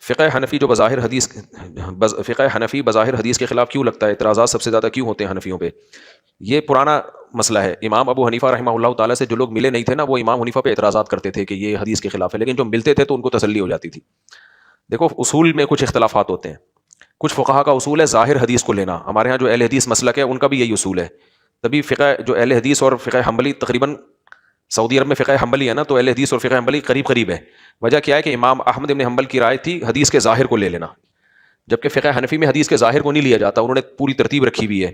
فقہ حنفی جو فقہ حنفی بظاہر حدیث کے خلاف کیوں لگتا ہے؟ اعتراضات سب سے زیادہ کیوں ہوتے ہیں حنفیوں پہ؟ یہ پرانا مسئلہ ہے. امام ابو حنیفہ رحمہ اللہ تعالیٰ سے جو لوگ ملے نہیں تھے نا، وہ امام حنیفہ پہ اعتراضات کرتے تھے کہ یہ حدیث کے خلاف ہے، لیکن جو ملتے تھے تو ان کو تسلی ہو جاتی تھی. دیکھو اصول میں کچھ اختلافات ہوتے ہیں. کچھ فقہا کا اصول ہے ظاہر حدیث کو لینا. ہمارے ہاں جو اہل حدیث مسلک ہے ان کا بھی یہی اصول ہے. تبھی فقہ جو اہل حدیث اور فقہ حنبلی، تقریباً سعودی عرب میں فقہ حنبلی ہے نا، تو اہل حدیث اور فقہ حنبلی قریب قریب ہے. وجہ کیا ہے کہ امام احمد بن حنبل کی رائے تھی حدیث کے ظاہر کو لے لینا، جبکہ فقہ حنفی میں حدیث کے ظاہر کو نہیں لیا جاتا. انہوں نے پوری ترتیب رکھی ہوئی ہے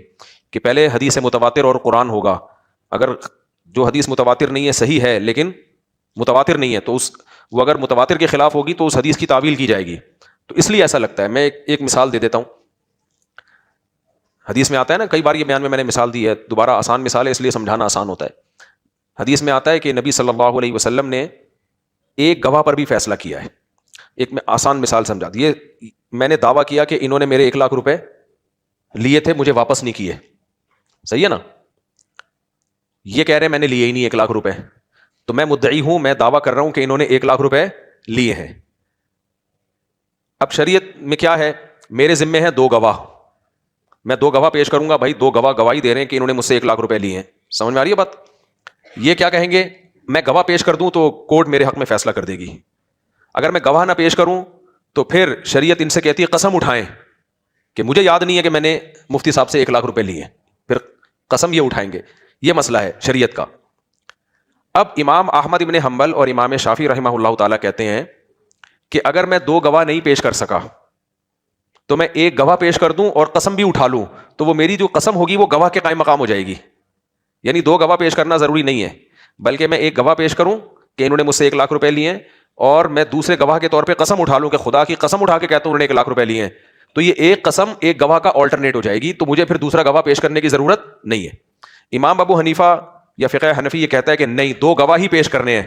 کہ پہلے حدیث متواتر اور قرآن ہوگا. اگر جو حدیث متواتر نہیں ہے صحیح ہے لیکن متواتر نہیں ہے تو وہ اگر متواتر کے خلاف ہوگی تو اس حدیث کی تعویل کی جائے گی. تو اس لیے ایسا لگتا ہے. میں ایک مثال دے دیتا ہوں. حدیث میں آتا ہے نا، کئی بار یہ بیان میں نے مثال دی ہے، دوبارہ آسان مثال ہے اس لیے سمجھانا آسان ہوتا ہے. حدیث میں آتا ہے کہ نبی صلی اللہ علیہ وسلم نے ایک گواہ پر بھی فیصلہ کیا ہے. ایک میں آسان مثال سمجھا دی. میں نے دعویٰ کیا کہ انہوں نے میرے 1,00,000 روپے لیے تھے، مجھے واپس نہیں کیے. صحیح ہے نا؟ یہ کہہ رہے میں نے لیے ہی نہیں 1,00,000 روپے، تو میں مدعی ہوں، میں دعویٰ کر رہا ہوں کہ انہوں نے 1,00,000 روپے لیے ہیں. اب شریعت میں کیا ہے؟ میرے ذمے ہیں 2 گواہ. میں 2 گواہ پیش کروں گا. بھائی 2 گواہ گواہی دے رہے ہیں کہ انہوں نے مجھ سے 1,00,000 روپے لیے ہیں. سمجھ میں آ رہی ہے بات؟ یہ کیا کہیں گے؟ میں گواہ پیش کر دوں تو کورٹ میرے حق میں فیصلہ کر دے گی. اگر میں گواہ نہ پیش کروں تو پھر شریعت ان سے کہتی ہے قسم اٹھائیں کہ مجھے یاد نہیں ہے کہ میں نے مفتی صاحب سے 1,00,000 روپے لیے. پھر قسم یہ اٹھائیں گے. یہ مسئلہ ہے شریعت کا. اب امام احمد ابن حنبل اور امام شافعی رحمہ اللہ تعالیٰ کہتے ہیں کہ اگر میں 2 گواہ نہیں پیش کر سکا تو میں 1 گواہ پیش کر دوں اور قسم بھی اٹھا لوں تو وہ میری جو قسم ہوگی وہ گواہ کے قائم مقام ہو جائے گی. یعنی 2 گواہ پیش کرنا ضروری نہیں ہے، بلکہ میں 1 گواہ پیش کروں کہ انہوں نے مجھ سے 1,00,000 روپے لیے ہیں، اور میں دوسرے گواہ کے طور پہ قسم اٹھا لوں کہ خدا کی قسم اٹھا کے کہتا ہوں انہوں نے 1,00,000 روپے لیے ہیں. تو یہ ایک قسم ایک گواہ کا آلٹرنیٹ ہو جائے گی، تو مجھے پھر دوسرا گواہ پیش کرنے کی ضرورت نہیں ہے. امام ابو حنیفہ یا فقہ حنفی یہ کہتا ہے کہ نہیں، 2 گواہ ہی پیش کرنے ہیں.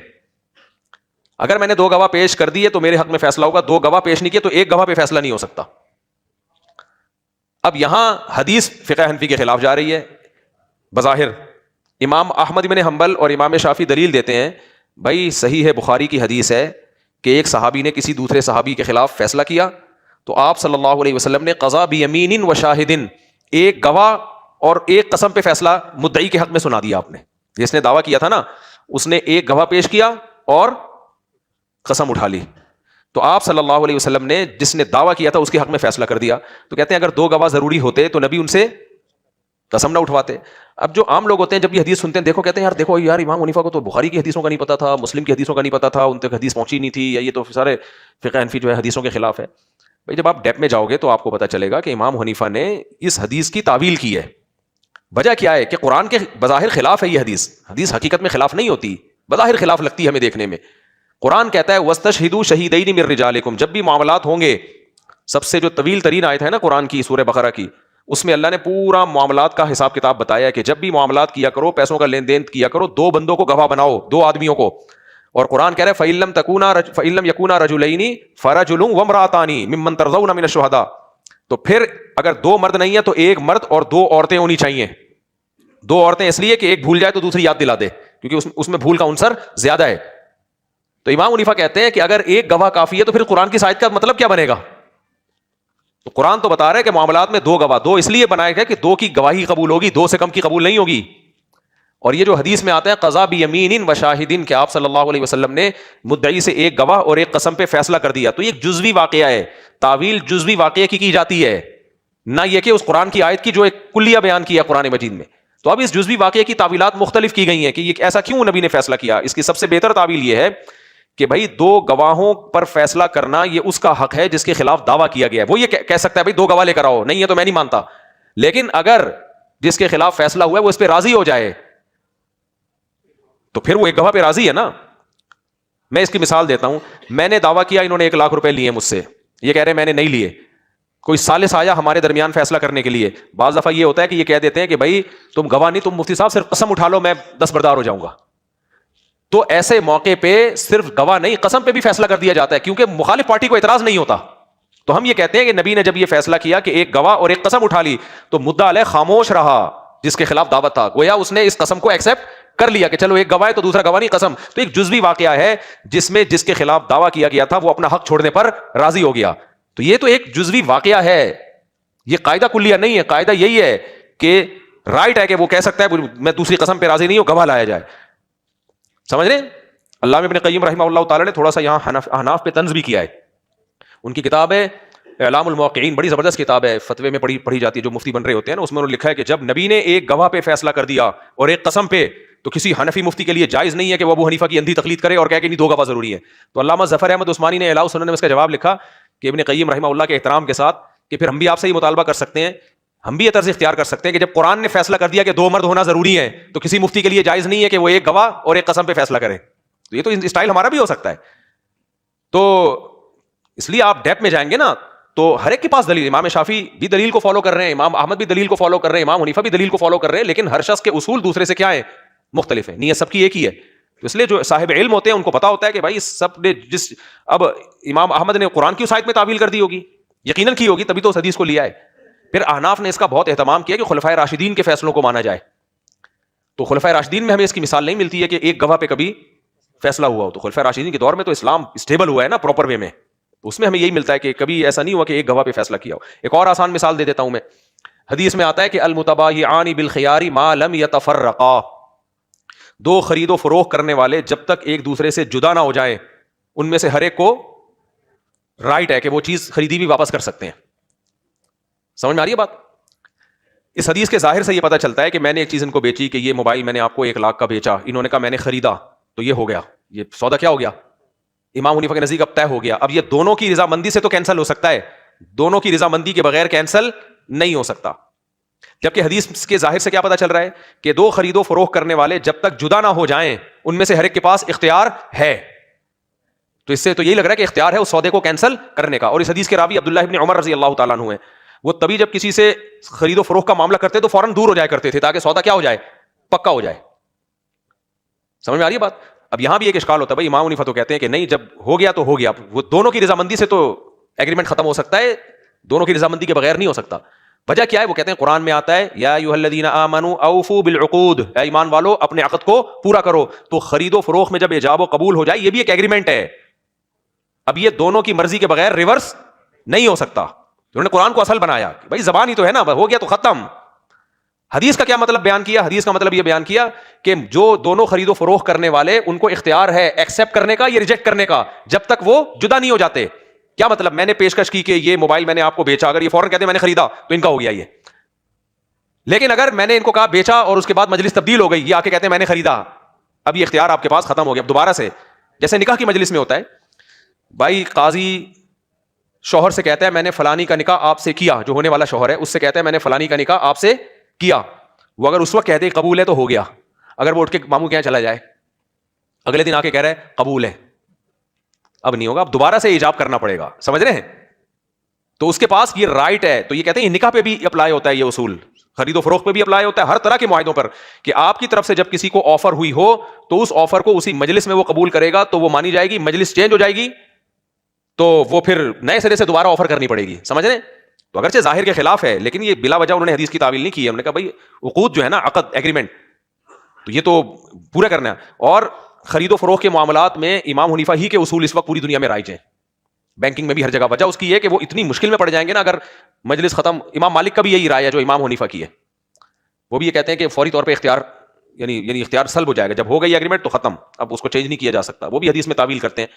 اگر میں نے 2 گواہ پیش کر دیے تو میرے حق میں فیصلہ ہوگا. 2 گواہ پیش نہیں کیے تو 1 گواہ پہ فیصلہ نہیں ہو سکتا. اب یہاں حدیث فقہ حنفی کے خلاف جا رہی ہے بظاہر. امام احمد بن حنبل اور امام شافعی دلیل دیتے ہیں، بھائی صحیح ہے، بخاری کی حدیث ہے کہ ایک صحابی نے کسی دوسرے صحابی کے خلاف فیصلہ کیا تو آپ صلی اللہ علیہ وسلم نے قضا بیمین و شاہدن، 1 گواہ اور 1 قسم پہ فیصلہ مدعی کے حق میں سنا دیا. آپ نے جس نے دعویٰ کیا تھا نا، اس نے 1 گواہ پیش کیا اور قسم اٹھا لی. تو آپ صلی اللہ علیہ وسلم نے جس نے دعویٰ کیا تھا اس کے حق میں فیصلہ کر دیا. تو کہتے ہیں اگر 2 گواہ ضروری ہوتے تو نبی ان سے قسم نہ اٹھواتے. اب جو عام لوگ ہوتے ہیں جب یہ حدیث سنتے ہیں، دیکھو کہتے ہیں یار امام حنیفہ کو تو بخاری کی حدیثوں کا نہیں پتا تھا، مسلم کی حدیثوں کا نہیں پتا تھا، ان تک حدیث پہنچی نہیں تھی، یا یہ تو سارے فقہ حنفی جو ہے حدیثوں کے خلاف ہے. بھائی جب آپ ڈیپ میں جاؤ گے تو آپ کو پتا چلے گا کہ امام حنیفہ نے اس حدیث کی تعویل کی ہے. وجہ کیا ہے کہ قرآن کے بظاہر خلاف ہے یہ حدیث حقیقت میں خلاف نہیں ہوتی، بظاہر خلاف لگتی ہے ہمیں دیکھنے میں. قرآن کہتا ہے وَاسْتَشْهِدُوا شَهِيدَيْنِ مِن رِجَالِكُمْ. جب بھی معاملات ہوں گے، سب سے جو طویل ترین آیت ہے نا قرآن کی سورہ بقرہ کی، اس میں اللہ نے پورا معاملات کا حساب کتاب بتایا کہ جب بھی معاملات کیا کرو، پیسوں کا لین دین کیا کرو، 2 بندوں کو گواہ بناؤ، 2 آدمیوں کو. اور قرآن کہہ رہا ہے فَإِن لَمْ يَكُونَا رَجُلَيْنِ فَرَجُلٌ وَامْرَأَتَانِ مِمَّن تَرْضَوْنَ مِنَ الشُّهَدَاءِ. تو پھر اگر 2 مرد نہیں ہے تو 1 مرد اور 2 عورتیں ہونی چاہیے. 2 عورتیں اس لیے کہ ایک بھول جائے تو دوسری یاد دلا دے، کیونکہ اس میں بھول کا عنصر زیادہ ہے. تو امام حنیفہ کہتے ہیں کہ اگر 1 گواہ کافی ہے تو پھر قرآن کی آیت کا مطلب کیا بنے گا؟ تو قرآن تو بتا رہا ہے کہ معاملات میں 2 گواہ، 2 اس لیے بنائے گئے کہ 2 کی گواہی قبول ہوگی، 2 سے کم کی قبول نہیں ہوگی. اور یہ جو حدیث میں آتا ہے قضا بیمین و شاہدین، کہ آپ صلی اللہ علیہ وسلم نے مدعی سے 1 گواہ اور 1 قسم پہ فیصلہ کر دیا، تو یہ ایک جزوی واقعہ ہے. تعویل جزوی واقعے کی جاتی ہے، نہ یہ کہ اس قرآن کی آیت کی جو ایک کلیہ بیان کیا ہے قرآن مجید میں. تو اب اس جزوی واقعے کی تعویلات مختلف کی گئی ہیں کہ یہ ایسا کیوں نبی نے فیصلہ کیا. اس کی سب سے بہتر تعویل یہ ہے کہ بھائی 2 گواہوں پر فیصلہ کرنا یہ اس کا حق ہے جس کے خلاف دعویٰ کیا گیا ہے. وہ یہ کہہ سکتا ہے بھائی 2 گواہ لے کر آؤ، نہیں ہے تو میں نہیں مانتا. لیکن اگر جس کے خلاف فیصلہ ہوا ہے وہ اس پہ راضی ہو جائے تو پھر وہ 1 گواہ پہ راضی ہے نا. میں اس کی مثال دیتا ہوں. میں نے دعویٰ کیا انہوں نے 1,00,000 روپے لیے مجھ سے، یہ کہہ رہے ہیں میں نے نہیں لیے. کوئی ثالث آیا ہمارے درمیان فیصلہ کرنے کے لیے. بعض دفعہ یہ ہوتا ہے کہ یہ کہہ دیتے ہیں کہ بھائی تم گواہ نہیں، تم مفتی صاحب صرف قسم اٹھا لو، میں دستبردار ہو جاؤں گا. تو ایسے موقع پہ صرف گواہ نہیں، قسم پہ بھی فیصلہ کر دیا جاتا ہے، کیونکہ مخالف پارٹی کو اعتراض نہیں ہوتا. تو ہم یہ کہتے ہیں کہ نبی نے جب یہ فیصلہ کیا کہ 1 گواہ اور 1 قسم اٹھا لی تو مدعا علیہ خاموش رہا جس کے خلاف دعوت تھا، گویا اس نے اس قسم کو ایکسپٹ کر لیا کہ چلو ایک گواہ ہے تو دوسرا گواہ نہیں، قسم. تو ایک جزوی واقعہ ہے جس میں جس کے خلاف دعویٰ کیا گیا تھا وہ اپنا حق چھوڑنے پر راضی ہو گیا. تو یہ تو ایک جزوی واقعہ ہے، یہ قاعدہ کلیہ نہیں ہے. قاعدہ یہی ہے کہ رائٹ ہے کہ وہ کہہ سکتا ہے میں دوسری قسم پہ راضی نہیں ہوں، گواہ لایا جائے. سمجھ رہے ہیں؟ علامہ ابن قیم رحمہ اللہ تعالی نے تھوڑا سا یہاں احناف پہ طنز بھی کیا ہے. ان کی کتاب ہے اعلام الموقعین، بڑی زبردست کتاب ہے، فتوے میں پڑھی جاتی ہے جو مفتی بن رہے ہوتے ہیں نا. اس میں انہوں نے لکھا ہے کہ جب نبی نے ایک گواہ پہ فیصلہ کر دیا اور ایک قسم پہ، تو کسی حنفی مفتی کے لیے جائز نہیں ہے کہ وہ ابو حنیفہ کی اندھی تقلید کرے اور کہے کہ نہیں دو گواہ ضروری ہے. تو علامہ ظفر احمد عثمانی نے اعلام سنن میں اس کا جواب لکھا کہ ابن قیم رحمہ اللہ کے احترام کے ساتھ کہ پھر ہم بھی آپ سے ہی مطالبہ کر سکتے ہیں، ہم بھی یہ طرز اختیار کر سکتے ہیں کہ جب قرآن نے فیصلہ کر دیا کہ دو مرد ہونا ضروری ہے تو کسی مفتی کے لیے جائز نہیں ہے کہ وہ ایک گواہ اور ایک قسم پہ فیصلہ کرے. تو یہ تو اسٹائل ہمارا بھی ہو سکتا ہے. تو اس لیے آپ ڈیپ میں جائیں گے نا تو ہر ایک کے پاس دلیل. امام شافعی بھی دلیل کو فالو کر رہے ہیں، امام احمد بھی دلیل کو فالو کر رہے ہیں، امام حنیفہ بھی دلیل کو فالو کر رہے ہیں، لیکن ہر شخص کے اصول دوسرے سے کیا ہیں؟ مختلف ہیں. نیت سب کی ایک ہی ہے. تو اس لیے جو صاحب علم ہوتے ہیں ان کو پتا ہوتا ہے کہ بھائی سب نے اب امام احمد نے قرآن کی اس آیت میں تعویل کر دی ہوگی، یقیناً کی ہوگی، تبھی تو اس حدیث کو لیا ہے. پھر احناف نے اس کا بہت اہتمام کیا کہ خلفائے راشدین کے فیصلوں کو مانا جائے. تو خلفائے راشدین میں ہمیں اس کی مثال نہیں ملتی ہے کہ ایک گواہ پہ کبھی فیصلہ ہوا ہو. تو خلفائے راشدین کے دور میں تو اسلام اسٹیبل ہوا ہے نا پراپر وے میں، تو اس میں ہمیں یہی ملتا ہے کہ کبھی ایسا نہیں ہوا کہ ایک گواہ پہ فیصلہ کیا ہو. ایک اور آسان مثال دے دیتا ہوں میں. حدیث میں آتا ہے کہ المتبایعان بالخیار ما لم یتفرقا، دو خرید و فروخت کرنے والے جب تک ایک دوسرے سے جدا نہ ہو جائیں ان میں سے ہر ایک کو رائٹ ہے کہ وہ چیز خریدی بھی واپس کر سکتے ہیں. سمجھ میں آ رہی ہے بات؟ اس حدیث کے ظاہر سے یہ پتہ چلتا ہے کہ میں نے ایک چیز ان کو بیچی کہ یہ موبائل میں نے آپ کو 1 لاکھ کا بیچا، انہوں نے کہا میں نے خریدا، تو یہ ہو گیا، یہ سودا کیا ہو گیا؟ امام حنیفہ کے نزدیک اب طے ہو گیا. اب یہ دونوں کی رضامندی سے تو کینسل ہو سکتا ہے، دونوں کی رضامندی کے بغیر کینسل نہیں ہو سکتا. جبکہ حدیث کے ظاہر سے کیا پتہ چل رہا ہے کہ دو خرید و فروخت کرنے والے جب تک جدا نہ ہو جائیں ان میں سے ہر ایک کے پاس اختیار ہے. تو اس سے تو یہی لگ رہا ہے کہ اختیار ہے اس سودے کو کینسل کرنے کا. اور اس حدیث کے راوی عبداللہ ابن عمر رضی اللہ تعالیٰ عنہ ہیں، وہ تبھی جب کسی سے خرید و فروخت کا معاملہ کرتے تو فوراً دور ہو جایا کرتے تھے تاکہ سودا کیا ہو جائے؟ پکا ہو جائے. سمجھ میں آ رہی ہے بات؟ اب یہاں بھی ایک اشکال ہوتا ہے بھائی، امام حنیفہ تو کہتے ہیں کہ نہیں جب ہو گیا تو ہو گیا، وہ دونوں کی رضامندی سے تو ایگریمنٹ ختم ہو سکتا ہے، دونوں کی رضامندی کے بغیر نہیں ہو سکتا. وجہ کیا ہے؟ وہ کہتے ہیں قرآن میں آتا ہے یا ایھا الذین آمنوا اوفوا بالعقود، اے ایمان والو اپنے عقد کو پورا کرو. تو خرید و فروخت میں جب ایجاب و قبول ہو جائے یہ بھی ایک ایگریمنٹ ہے. اب یہ دونوں کی مرضی کے بغیر ریورس نہیں ہو سکتا. انہوں نے قرآن کو اصل بنایا کہ بھائی زبان ہی تو ہے نا، ہو گیا تو ختم. حدیث کا کیا مطلب بیان کیا؟ حدیث کا مطلب یہ بیان کیا کہ جو دونوں خرید و فروخت کرنے والے ان کو اختیار ہے ایکسپٹ کرنے کا یا ریجیکٹ کرنے کا جب تک وہ جدا نہیں ہو جاتے. کیا مطلب؟ میں نے پیشکش کی کہ یہ موبائل میں نے آپ کو بیچا، اگر یہ فوراً کہتے ہیں میں نے خریدا تو ان کا ہو گیا یہ. لیکن اگر میں نے ان کو کہا بیچا اور اس کے بعد مجلس تبدیل ہو گئی، یہ آ کے کہتے ہیں میں نے خریدا، اب یہ اختیار آپ کے پاس ختم ہو گیا. اب دوبارہ سے جیسے نکاح کی مجلس میں ہوتا ہے، بھائی قاضی شوہر سے کہتا ہے میں نے فلانی کا نکاح آپ سے کیا، جو ہونے والا شوہر ہے اس سے کہتا ہے میں نے فلانی کا نکاح آپ سے کیا. وہ اگر اس وقت کہتے قبول ہے تو ہو گیا. اگر وہ اٹھ کے ماموں کے یہاں چلا جائے اگلے دن آ کے کہہ رہا ہے قبول ہے، اب نہیں ہوگا، اب دوبارہ سے ایجاب کرنا پڑے گا. سمجھ رہے ہیں؟ تو اس کے پاس یہ رائٹ ہے. تو یہ کہتے ہیں نکاح پہ بھی اپلائی ہوتا ہے یہ اصول، خرید و فروخت پہ بھی اپلائی ہوتا ہے، ہر طرح کے معاہدوں پر، کہ آپ کی طرف سے جب کسی کو آفر ہوئی ہو تو اس آفر کو اسی مجلس میں وہ قبول کرے گا تو وہ مانی جائے گی. مجلس چینج ہو جائے گی تو وہ پھر نئے سرے سے دوبارہ آفر کرنی پڑے گی. سمجھ رہے ہیں؟ تو اگرچہ ظاہر کے خلاف ہے لیکن یہ بلا وجہ انہوں نے حدیث کی تعویل نہیں کی ہے. انہوں نے کہا بھائی عقود جو ہے نا، عقد ایگریمنٹ، تو یہ تو پورا کرنا ہے. اور خرید و فروخت کے معاملات میں امام حنیفہ ہی کے اصول اس وقت پوری دنیا میں رائج ہیں، بینکنگ میں بھی ہر جگہ. وجہ اس کی ہے کہ وہ اتنی مشکل میں پڑ جائیں گے نا اگر مجلس ختم. امام مالک کا بھی یہی رائے ہے جو امام حنیفہ کی ہے، وہ بھی یہ کہتے ہیں کہ فوری طور پہ اختیار یعنی اختیار سلب ہو جائے گا، جب ہو گئی ایگریمنٹ تو ختم، اب اس کو چینج نہیں کیا جا سکتا. وہ بھی حدیث میں تعویل کرتے ہیں.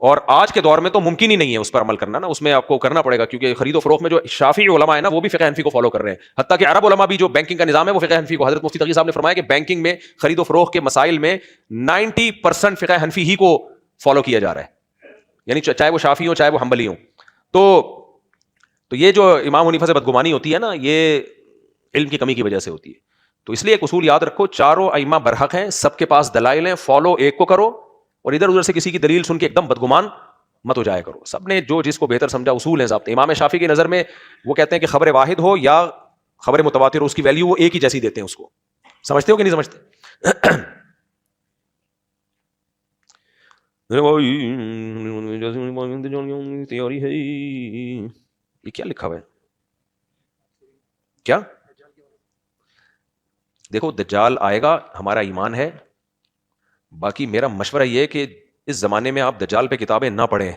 اور آج کے دور میں تو ممکن ہی نہیں ہے اس پر عمل کرنا نا، اس میں آپ کو کرنا پڑے گا کیونکہ خرید و فروخت میں جو شافعی علماء ہیں نا وہ بھی فقہ حنفی کو فالو کر رہے ہیں. حتیٰ کہ عرب علماء بھی جو بینکنگ کا نظام ہے وہ فقہ حنفی کو، حضرت مفتی تقی صاحب نے فرمایا کہ بینکنگ میں خرید و فروخت کے مسائل میں 90% فقہ حنفی ہی کو فالو کیا جا رہا ہے، یعنی چاہے وہ شافعی ہوں چاہے وہ حنبلی ہوں. تو یہ جو امام حنیفہ سے بدگمانی ہوتی ہے نا، یہ علم کی کمی کی وجہ سے ہوتی ہے. تو اس لیے ایک اصول یاد رکھو، چاروں ائمہ برحق ہیں، سب کے پاس دلائل ہیں، فالو ایک کو کرو اور ادھر ادھر سے کسی کی دلیل سن کے ایک دم بدگمان مت ہو جایا کرو. سب نے جو جس کو بہتر سمجھا، اصول ہیں، ضابطے. امام شافعی کی نظر میں وہ کہتے ہیں کہ خبر واحد ہو یا خبر متواتر ہو، اس کی ویلیو وہ ایک ہی جیسی دیتے ہیں. اس کو سمجھتے ہو کہ نہیں سمجھتے؟ تیاری ہے یہ کیا لکھا ہوا ہے؟ کیا دیکھو دجال آئے گا، ہمارا ایمان ہے. باقی میرا مشورہ یہ ہے کہ اس زمانے میں آپ دجال پہ کتابیں نہ پڑھیں.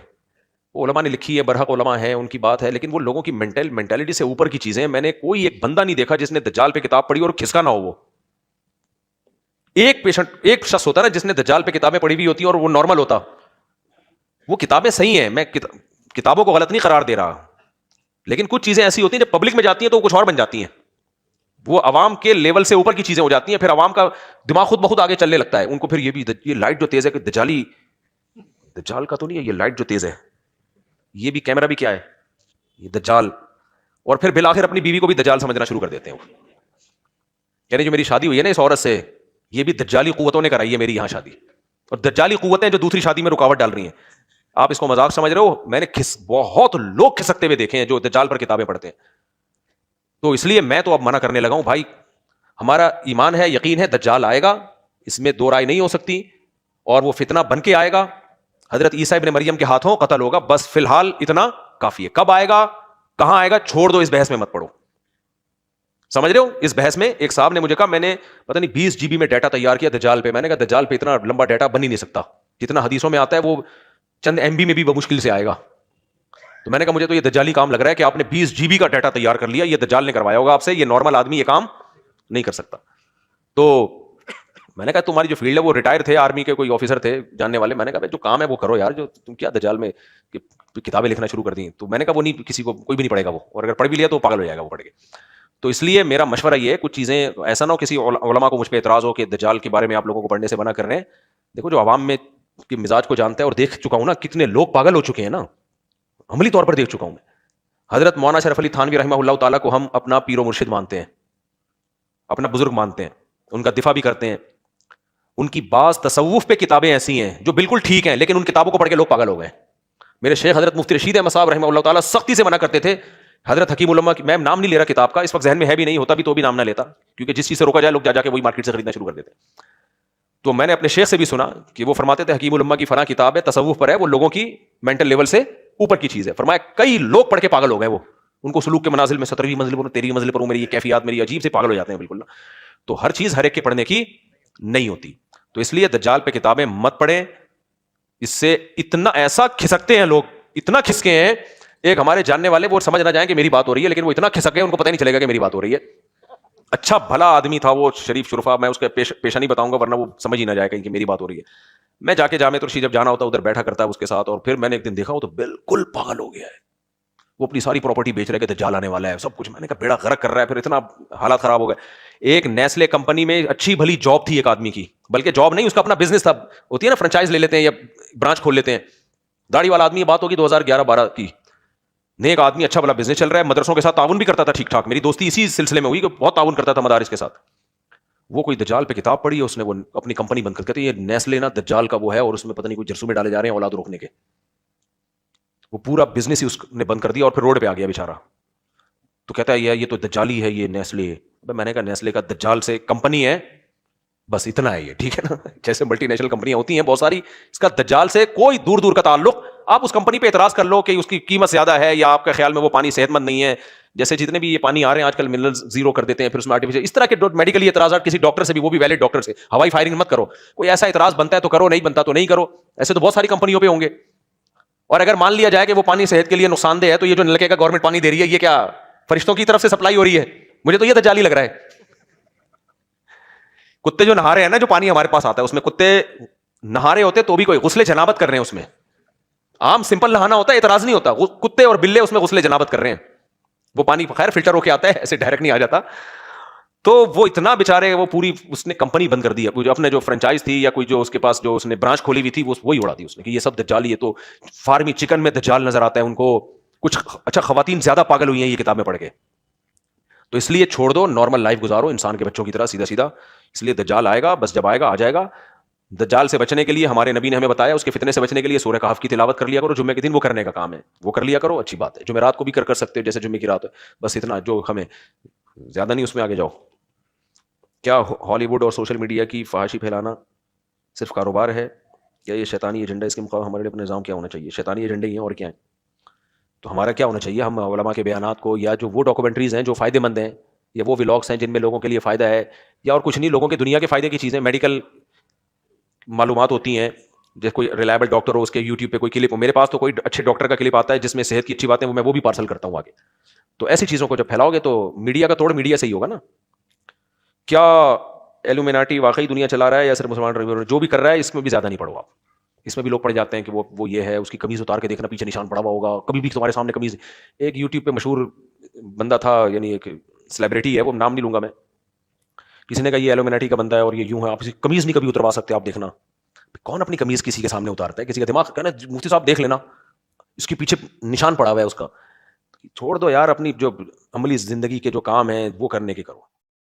وہ علماء نے لکھی ہے، برحق علماء ہیں، ان کی بات ہے، لیکن وہ لوگوں کی مینٹلٹی سے اوپر کی چیزیں ہیں. میں نے کوئی ایک بندہ نہیں دیکھا جس نے دجال پہ کتاب پڑھی اور کھسکا نہ ہو. وہ ایک شخص ہوتا ہے نا جس نے دجال پہ کتابیں پڑھی ہوئی ہوتی ہیں اور وہ نارمل ہوتا. وہ کتابیں صحیح ہیں، میں کتابوں کو غلط نہیں قرار دے رہا، لیکن کچھ چیزیں ایسی ہوتی ہیں جب پبلک میں جاتی ہیں تو وہ کچھ اور بن جاتی ہیں. وہ عوام کے لیول سے اوپر کی چیزیں ہو جاتی ہیں، پھر عوام کا دماغ خود بخود آگے چلنے لگتا ہے. ان کو پھر یہ لائٹ جو تیز ہے کہ دجال کا تو نہیں ہے، یہ لائٹ جو تیز ہے، یہ بھی کیمرہ بھی کیا ہے، یہ دجال. اور پھر بالآخر اپنی بیوی کو بھی دجال سمجھنا شروع کر دیتے ہیں. یعنی جو میری شادی ہوئی ہے نا اس عورت سے، یہ بھی دجالی قوتوں نے کرائی ہے میری یہاں شادی، اور دجالی قوتیں جو دوسری شادی میں رکاوٹ ڈال رہی ہیں. آپ اس کو مذاق سمجھ رہے ہو؟ میں نے بہت لوگ کھسکتے ہوئے دیکھے ہیں جو دجال پر کتابیں پڑھتے ہیں. تو اس لیے میں تو اب منع کرنے لگا ہوں. بھائی ہمارا ایمان ہے، یقین ہے دجال آئے گا، اس میں دو رائے نہیں ہو سکتی، اور وہ فتنہ بن کے آئے گا، حضرت عیسیٰ ابن مریم کے ہاتھوں قتل ہوگا. بس فی الحال اتنا کافی ہے. کب آئے گا، کہاں آئے گا، چھوڑ دو، اس بحث میں مت پڑو. سمجھ رہے ہو؟ اس بحث میں ایک صاحب نے مجھے کہا میں نے پتہ نہیں 20 GB میں ڈیٹا تیار کیا دجال پہ. میں نے کہا دجال پہ اتنا لمبا ڈیٹا بن ہی نہیں سکتا، جتنا حدیثوں میں آتا ہے وہ چند MB میں بھی بمشکل سے آئے گا. تو میں نے کہا مجھے تو یہ دجالی کام لگ رہا ہے کہ آپ نے 20 GB کا ڈیٹا تیار کر لیا، یہ دجال نے کروایا ہوگا آپ سے، یہ نارمل آدمی یہ کام نہیں کر سکتا. تو میں نے کہا تمہاری جو فیلڈ ہے، وہ ریٹائر تھے آرمی کے کوئی آفیسر تھے جاننے والے. میں نے کہا جو کام ہے وہ کرو یار، جو تم کیا دجال میں کتابیں لکھنا شروع کر دیں. تو میں نے کہا وہ نہیں، کسی کو کوئی بھی نہیں پڑھے گا وہ، اور اگر پڑھ بھی لیا تو پاگل ہو جائے گا وہ پڑھ کے. تو اس لیے میرا مشورہ یہ ہے، کچھ چیزیں ایسا نہ ہو کسی علماء کو مجھ پہ اعتراض ہو کہ دجال کے بارے میں آپ لوگوں کو پڑھنے سے منع کر رہے ہیں. دیکھو جو عوام میں کے مزاج کو جانتا ہے، اور دیکھ چکا ہوں نا کتنے لوگ پاگل ہو چکے ہیں نا، عملی طور پر دیکھ چکا ہوں میں. حضرت مولانا شرف علی تھانوی رحمہ اللہ تعالیٰ کو ہم اپنا پیر و مرشد مانتے ہیں، اپنا بزرگ مانتے ہیں، ان کا دفاع بھی کرتے ہیں. ان کی بعض تصوف پہ کتابیں ایسی ہیں جو بالکل ٹھیک ہیں، لیکن ان کتابوں کو پڑھ کے لوگ پاگل ہو گئے. میرے شیخ حضرت مفتی رشید احمد صاحب رحمہ اللہ تعالیٰ سختی سے منع کرتے تھے. حضرت حکیم علماء کی، میں نام نہیں لے رہا کتاب کا، اس وقت ذہن میں ہے بھی نہیں، ہوتا بھی تو بھی نام نہ لیتا، کیونکہ جس چیز سے روکا جائے لوگ جا کے وہی مارکیٹ سے خریدنا شروع کر دیتے. تو میں نے اپنے شیخ سے بھی سنا کہ وہ فرماتے تھے حکیم علماء کی فلاں کتاب ہے، تصوف پر ہے، وہ لوگوں کی مینٹل لیول سے اوپر کی چیز ہے. فرمایا کئی لوگ پڑھ کے پاگل ہو گئے، وہ ان کو سلوک کے منازل میں 17ویں منزل پر 13ویں منزل پر میری یہ کیفیات میری عجیب سے پاگل ہو جاتے ہیں بالکل. تو ہر چیز ہر ایک کے پڑھنے کی نہیں ہوتی. تو اس لیے دجال پہ کتابیں مت پڑھیں. اس سے اتنا ایسا کھسکتے ہیں لوگ، اتنا کھسکے ہیں. ایک ہمارے جاننے والے، وہ سمجھ نہ جائیں کہ میری بات ہو رہی ہے، لیکن وہ اتنا کھسک گئے ان کو پتہ نہیں چلے گا کہ میری بات ہو رہی ہے. اچھا بھلا آدمی تھا وہ، شریف شرفا، میں اس کا پیشہ نہیں بتاؤں گا ورنہ وہ سمجھ ہی نہ جائے کہ میری بات ہو رہی ہے. میں جا کے جامع ترشید جب جانا ہوتا ادھر بیٹھا کرتا ہے اس کے ساتھ، اور پھر میں نے ایک دن دیکھا وہ تو بالکل پاگل ہو گیا ہے. وہ اپنی ساری پراپرٹی بیچ رہا ہے کہ دجال آنے والا ہے سب کچھ. میں نے کہا بیڑا غرق کر رہا ہے. پھر اتنا حالات خراب ہو گئے. ایک نیسلے کمپنی میں اچھی بھلی جاب تھی ایک آدمی کی، بلکہ جاب نہیں، اس کا اپنا بزنس تھا. ہوتی ہے نا فرنچائز لے لیتے ہیں یا برانچ کھول لیتے ہیں. داڑھی والا آدمی، بات ہوگی 2011-12 کی. نیک آدمی، اچھا بڑا بزنس چل رہا ہے، مدرسوں کے ساتھ تعاون بھی کرتا تھا ٹھیک ٹھاک. میری دوستی اسی سلسلے میں ہوئی کہ بہت تعاون کرتا تھا مدارس کے ساتھ. وہ کوئی دجال پہ کتاب پڑھی ہے اس نے، وہ اپنی کمپنی بند کر کے، یہ نیسلے نا دجال کا وہ ہے، اور اس میں پتہ نہیں کوئی جرسومے ڈالے جا رہے ہیں اولاد روکنے کے. وہ پورا بزنس ہی اس نے بند کر دیا اور پھر روڈ پہ آ گیا بیچارہ. تو کہتا ہے یہ تو دجالی ہے یہ نیسلے. میں نے کہا نیسلے کا دجال سے کمپنی ہے، بس اتنا ہے یہ، ٹھیک ہے نا. جیسے ملٹی نیشنل کمپنیاں ہوتی ہیں بہت ساری، اس کا دجال سے کوئی دور دور کا تعلق. آپ اس کمپنی پہ اعتراض کر لو کہ اس کی قیمت زیادہ ہے، یا آپ کے خیال میں وہ پانی صحت مند نہیں ہے. جیسے جتنے بھی یہ پانی آ رہے ہیں آج کل منرل زیرو کر دیتے ہیں، پھر اس میں آرٹیفیشل، اس طرح کے میڈیکلی اعتراضات کسی ڈاکٹر سے بھی، وہ بھی ویلڈ ڈاکٹر سے. ہوائی فائرنگ مت کرو. کوئی ایسا اعتراض بنتا ہے تو کرو، نہیں بنتا تو نہیں کرو. ایسے تو بہت ساری کمپنیوں پہ ہوں گے. اور اگر مان لیا جائے کہ وہ پانی صحت کے لیے نقصان دہ ہے، تو یہ جو نلکے کا گورنمنٹ پانی دے رہی ہے، یہ کیا فرشتوں کی طرف سے سپلائی ہو رہی ہے؟ مجھے تو یہ دجالی لگ رہا ہے. کتے جو نہا رہے ہیں نا، جو پانی ہمارے پاس آتا ہے اس میں کتے نہا رہے ہوتے تو بھی کوئی غسل جنابت کر رہے ہیں اس میں. عام سمپل نہانا ہوتا ہے، اعتراض نہیں ہوتا. کتے اور بلے اس میں غسل جنابت کر رہے ہیں. وہ پانی خیر فلٹر ہو کے آتا ہے، ایسے ڈائریکٹ نہیں آ جاتا. تو وہ اتنا بیچارے، وہ پوری اس نے کمپنی بند کر دی. اپنے جو فرنچائز تھی یا کوئی جو اس کے پاس جو اس نے برانچ کھولی ہوئی تھی، وہی اڑا دی اس نے کہ یہ سب دجالی ہے. تو فارمی چکن میں دجال نظر آتا ہے ان کو. کچھ اچھا خواتین زیادہ پاگل ہوئی ہیں یہ کتابیں پڑھ کے. تو اس لیے چھوڑ دو، نارمل لائف گزارو انسان کے بچوں کی طرح سیدھا سیدھا. اس لیے دجال آئے گا، بس جب آئے گا آ جائے گا. دجال سے بچنے کے لیے ہمارے نبی نے ہمیں بتایا، اس کے فتنے سے بچنے کے لیے سورہ کہف کی تلاوت کر لیا کرو. جمعے کے دن وہ کرنے کا کام ہے، وہ کر لیا کرو، اچھی بات ہے. جمعرات کو بھی کر سکتے ہو، جیسے جمعے کی رات ہے. بس اتنا جو ہمیں زیادہ نہیں اس میں آگے جاؤ. کیا ہالی ووڈ اور سوشل میڈیا کی فحاشی پھیلانا صرف کاروبار ہے، کیا یہ شیطانی ایجنڈا؟ اس کے مقابلے ہمارے لیے اپنا نظام کیا ہونا چاہیے؟ شیطانی ایجنڈے ہی ہیں اور کیا ہیں. تو ہمارا کیا ہونا چاہیے؟ ہم علماء کے بیانات کو، یا جو وہ ڈاکومنٹریز ہیں جو فائدے مند ہیں، یا وہ ولاگس ہیں جن میں لوگوں کے لیے فائدہ ہے, یا اور کچھ نہیں, لوگوں کے دنیا کے فائدے کی چیزیں, میڈیکل معلومات ہوتی ہیں, جیسے کوئی ریلائبل ڈاکٹر ہو اس کے یوٹیوب پہ کوئی کلپ ہو, میرے پاس تو کوئی اچھے ڈاکٹر کا کلپ آتا ہے جس میں صحت کی اچھی باتیں میں وہ بھی پارسل کرتا ہوں آگے. تو ایسی چیزوں کو جب پھیلاؤ گے تو میڈیا کا توڑ میڈیا سے ہی ہوگا نا. کیا ایلومیناٹی واقعی دنیا چلا رہا ہے یا صرف مسلمان جو بھی کر رہا ہے اس میں بھی زیادہ نہیں پڑو آپ. اس میں بھی لوگ پڑ جاتے ہیں کہ وہ یہ ہے, اس کی قمیض اتار کے دیکھنا پیچھے نشان پڑا ہوا ہوگا, کبھی بھی تمہارے سامنے قمیض. ایک یوٹیوب پہ مشہور بندہ تھا, یعنی ایک سیلیبریٹی ہے, وہ نام نہیں لوں گا میں, کسی نے کہا یہ ایلومیناٹی کا بندہ ہے اور یہ یوں ہے, آپ قمیض نہیں کبھی اتروا سکتے, آپ دیکھنا. کون اپنی قمیض کسی کے سامنے اتارتا ہے؟ کسی کا دماغ کہنا مفتی صاحب دیکھ لینا اس کے پیچھے نشان پڑا ہوا ہے اس کا. چھوڑ دو یار, اپنی جو عملی زندگی کے جو کام ہیں وہ کرنے کے کرو.